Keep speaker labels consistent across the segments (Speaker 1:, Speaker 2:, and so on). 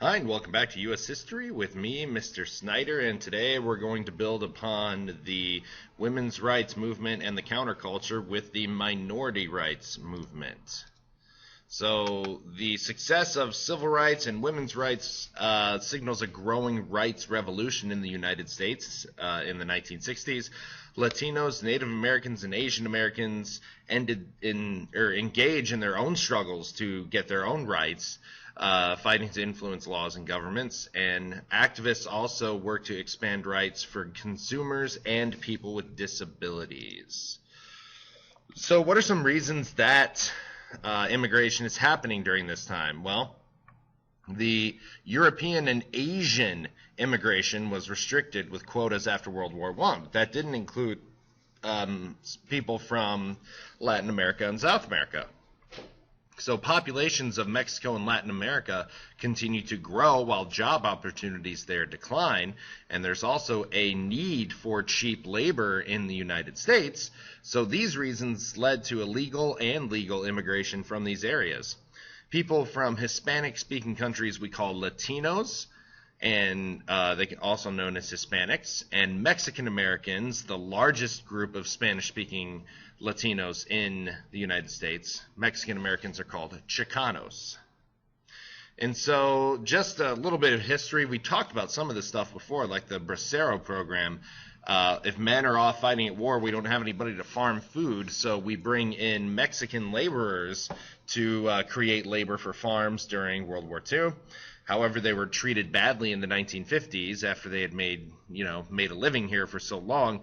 Speaker 1: Hi, and welcome back to U.S. History with me, Mr. Snyder, and today we're going to build upon the women's rights movement and the counterculture with the minority rights movement. So the success of civil rights and women's rights signals a growing rights revolution in the United States in the 1960s. Latinos, Native Americans, and Asian Americans engage in their own struggles to get their own rights, fighting to influence laws and governments, and activists also work to expand rights for consumers and people with disabilities. So what are some reasons that immigration is happening during this time? Well, the European and Asian immigration was restricted with quotas after World War I. That didn't include people from Latin America and South America. So populations of Mexico and Latin America continue to grow while job opportunities there decline, and there's also a need for cheap labor in the United States. So these reasons led to illegal and legal immigration from these areas. People from Hispanic-speaking countries we call Latinos, and they can also known as Hispanics, and Mexican Americans, the largest group of Spanish-speaking Latinos in the United States. Mexican Americans are called Chicanos. And so just a little bit of history. We talked about some of this stuff before, like the Bracero program. If men are off fighting at war, we don't have anybody to farm food, so we bring in Mexican laborers to create labor for farms during World War II. However, they were treated badly in the 1950s after they had made a living here for so long.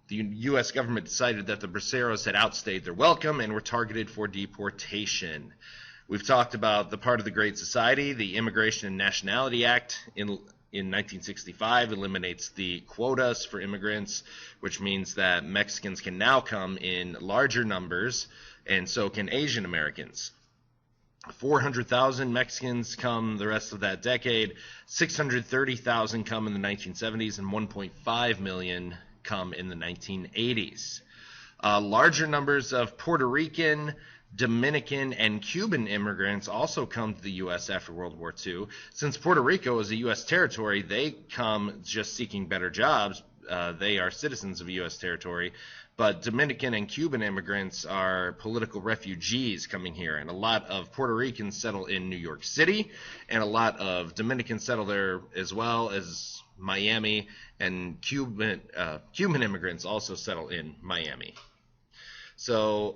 Speaker 1: The U.S. government decided that the Braceros had outstayed their welcome and were targeted for deportation. We've talked about the part of the Great Society. The Immigration and Nationality Act in 1965 eliminates the quotas for immigrants, which means that Mexicans can now come in larger numbers, and so can Asian Americans. 400,000 Mexicans come the rest of that decade, 630,000 come in the 1970s, and 1.5 million come in the 1980s. Larger numbers of Puerto Rican, Dominican, and Cuban immigrants also come to the U.S. after World War II. Since Puerto Rico is a U.S. territory, they come just seeking better jobs. They are citizens of U.S. territory. But Dominican and Cuban immigrants are political refugees coming here, and a lot of Puerto Ricans settle in New York City, and a lot of Dominicans settle there as well as Miami, and Cuban immigrants also settle in Miami. So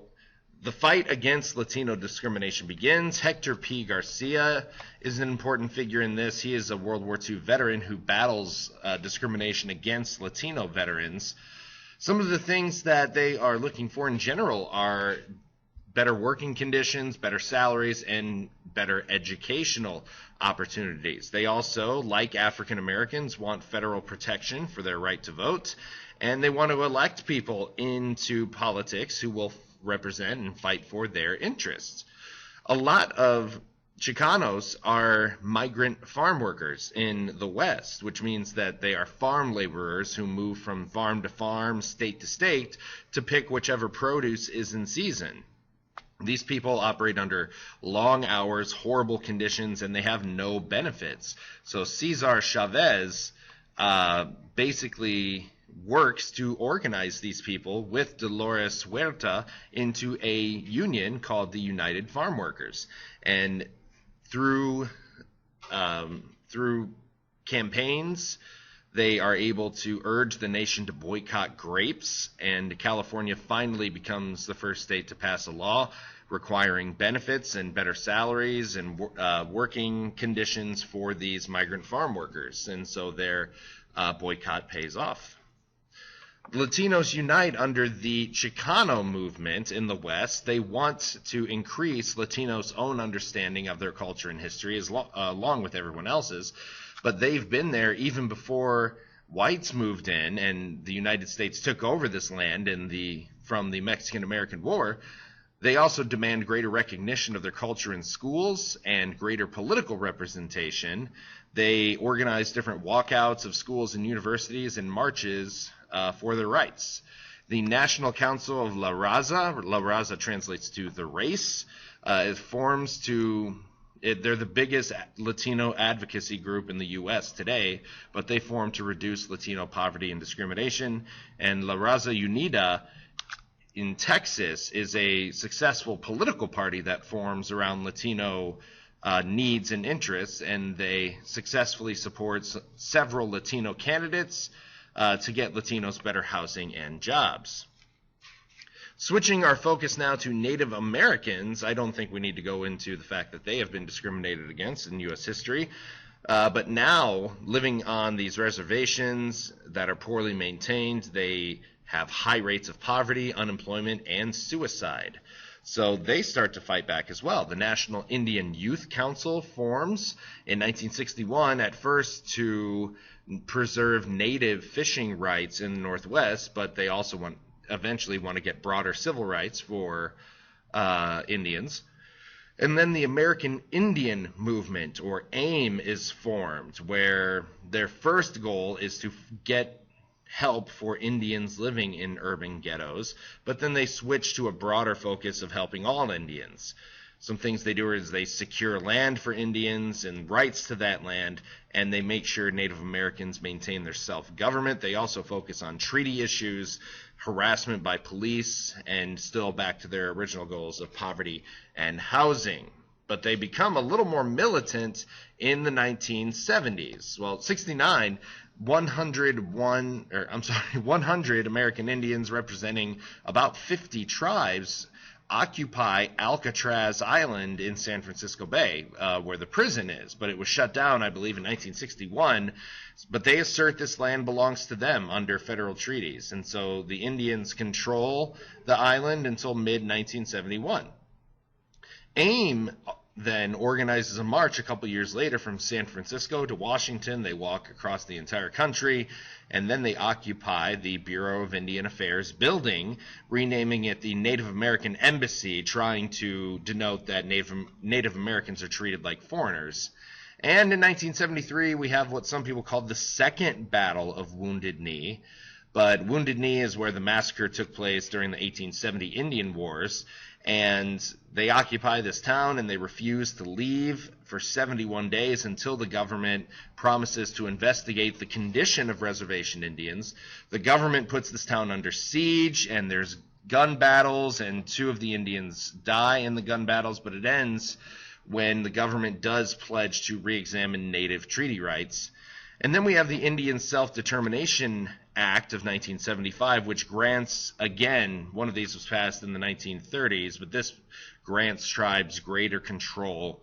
Speaker 1: the fight against Latino discrimination begins. Hector P. Garcia is an important figure in this. He is a World War II veteran who battles discrimination against Latino veterans. Some of the things that they are looking for in general are better working conditions, better salaries, and better educational opportunities. They also, like African Americans, want federal protection for their right to vote, and they want to elect people into politics who will represent and fight for their interests. A lot of Chicanos are migrant farm workers in the West, which means that they are farm laborers who move from farm to farm, state to state, to pick whichever produce is in season. These people operate under long hours, horrible conditions, and they have no benefits. So Cesar Chavez basically works to organize these people with Dolores Huerta into a union called the United Farm Workers. And through campaigns, they are able to urge the nation to boycott grapes, and California finally becomes the first state to pass a law requiring benefits and better salaries and working conditions for these migrant farm workers. And so their boycott pays off. Latinos unite under the Chicano movement in the West. They want to increase Latinos' own understanding of their culture and history along with everyone else's, but they've been there even before whites moved in and the United States took over this land from the Mexican-American War. They also demand greater recognition of their culture in schools and greater political representation. They organize different walkouts of schools and universities and marches for their rights. The National Council of La Raza translates to the race, it forms to They're the biggest Latino advocacy group in the U.S. today, but they formed to reduce Latino poverty and discrimination. And La Raza Unida in Texas is a successful political party that forms around Latino needs and interests, and they successfully support several Latino candidates to get Latinos better housing and jobs. Switching our focus now to Native Americans, I don't think we need to go into the fact that they have been discriminated against in U.S. history, but now living on these reservations that are poorly maintained, they have high rates of poverty, unemployment, and suicide. So they start to fight back as well. The National Indian Youth Council forms in 1961, at first to preserve native fishing rights in the Northwest, but they also eventually want to get broader civil rights for Indians. And then the American Indian Movement, or AIM, is formed, where their first goal is to get help for Indians living in urban ghettos, but then they switch to a broader focus of helping all Indians. Some things they do is they secure land for Indians and rights to that land, and they make sure Native Americans maintain their self-government. They also focus on treaty issues, harassment by police, and still back to their original goals of poverty and housing. But they become a little more militant in the 1970s. Well, 69, 100 American Indians representing about 50 tribes occupy Alcatraz Island in San Francisco Bay, where the prison is. But it was shut down, I believe, in 1961. But they assert this land belongs to them under federal treaties. And so the Indians control the island until mid-1971. AIM then organizes a march a couple years later from San Francisco to Washington. They walk across the entire country, and then they occupy the Bureau of Indian Affairs building, renaming it the Native American Embassy, trying to denote that Native Americans are treated like foreigners. And in 1973, we have what some people call the Second Battle of Wounded Knee. But Wounded Knee is where the massacre took place during the 1870 Indian Wars. And they occupy this town, and they refuse to leave for 71 days until the government promises to investigate the condition of reservation Indians. The government puts this town under siege, and there's gun battles, and 2 of the Indians die in the gun battles, but it ends when the government does pledge to re-examine native treaty rights. And then we have the Indian Self-Determination Act of 1975, which grants, again, one of these was passed in the 1930s, but this grants tribes greater control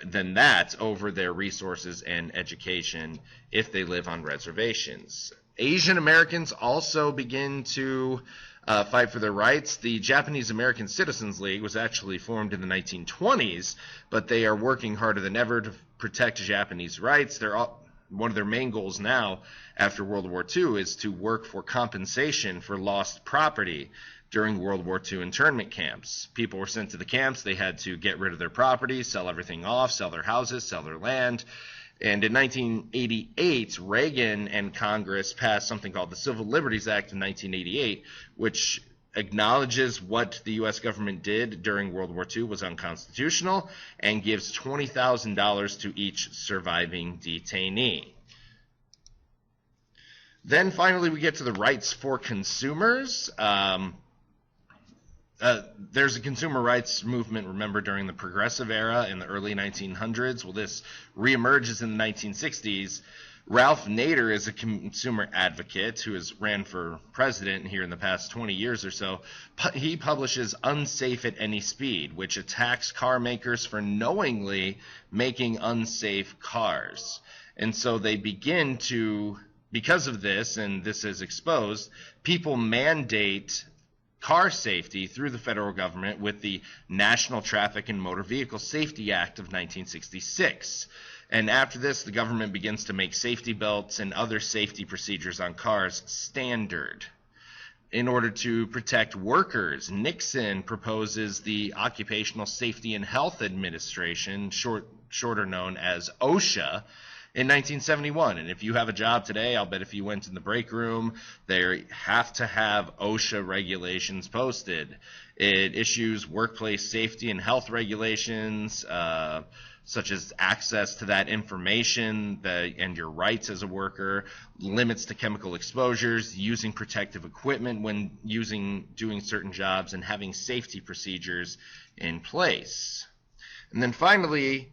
Speaker 1: than that over their resources and education if they live on reservations. Asian Americans also begin to fight for their rights. The Japanese American Citizens League was actually formed in the 1920s, but they are working harder than ever to protect Japanese rights. One of their main goals now, after World War II, is to work for compensation for lost property during World War II internment camps. People were sent to the camps. They had to get rid of their property, sell everything off, sell their houses, sell their land. And in 1988, Reagan and Congress passed something called the Civil Liberties Act of 1988, which acknowledges what the U.S. government did during World War II was unconstitutional and gives $20,000 to each surviving detainee. Then finally we get to the rights for consumers. There's a consumer rights movement, remember, during the Progressive Era in the early 1900s. Well, this reemerges in the 1960s. Ralph Nader is a consumer advocate who has ran for president here in the past 20 years or so. He publishes Unsafe at Any Speed, which attacks car makers for knowingly making unsafe cars. And so they begin to, because of this, and this is exposed, people mandate car safety through the federal government with the National Traffic and Motor Vehicle Safety Act of 1966. And after this, the government begins to make safety belts and other safety procedures on cars standard. In order to protect workers, Nixon proposes the Occupational Safety and Health Administration, shorter known as OSHA, in 1971. And if you have a job today, I'll bet if you went in the break room, they have to have OSHA regulations posted. It issues workplace safety and health regulations, such as access to that information and your rights as a worker, limits to chemical exposures, using protective equipment when doing certain jobs, and having safety procedures in place. And then finally,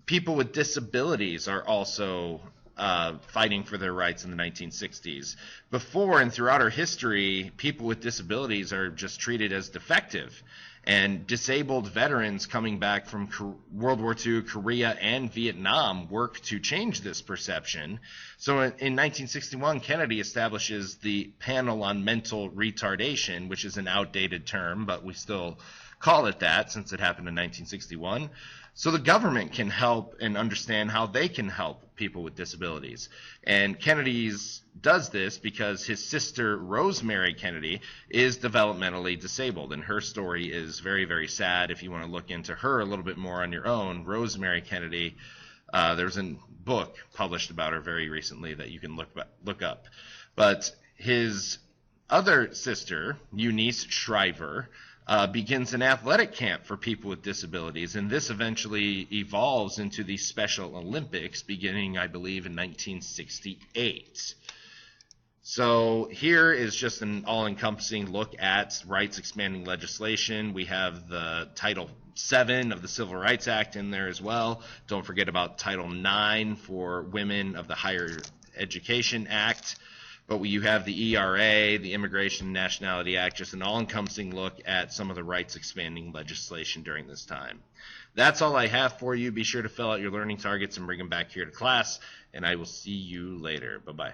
Speaker 1: people with disabilities are also fighting for their rights in the 1960s. Before and throughout our history, people with disabilities are just treated as defective. And disabled veterans coming back from World War II, Korea, and Vietnam work to change this perception. So in 1961, Kennedy establishes the Panel on Mental Retardation, which is an outdated term, but we still call it that since it happened in 1961. So the government can help and understand how they can help people with disabilities. And Kennedy's does this because his sister, Rosemary Kennedy, is developmentally disabled. And her story is very, very sad. If you want to look into her a little bit more on your own, Rosemary Kennedy, there's a book published about her very recently that you can look up. But his other sister, Eunice Shriver, begins an athletic camp for people with disabilities, and this eventually evolves into the Special Olympics beginning, I believe, in 1968. So here is just an all-encompassing look at rights-expanding legislation. We have the Title VII of the Civil Rights Act in there as well. Don't forget about Title IX for women of the Higher Education Act. But you have the ERA, the Immigration and Nationality Act, just an all-encompassing look at some of the rights-expanding legislation during this time. That's all I have for you. Be sure to fill out your learning targets and bring them back here to class, and I will see you later. Bye-bye.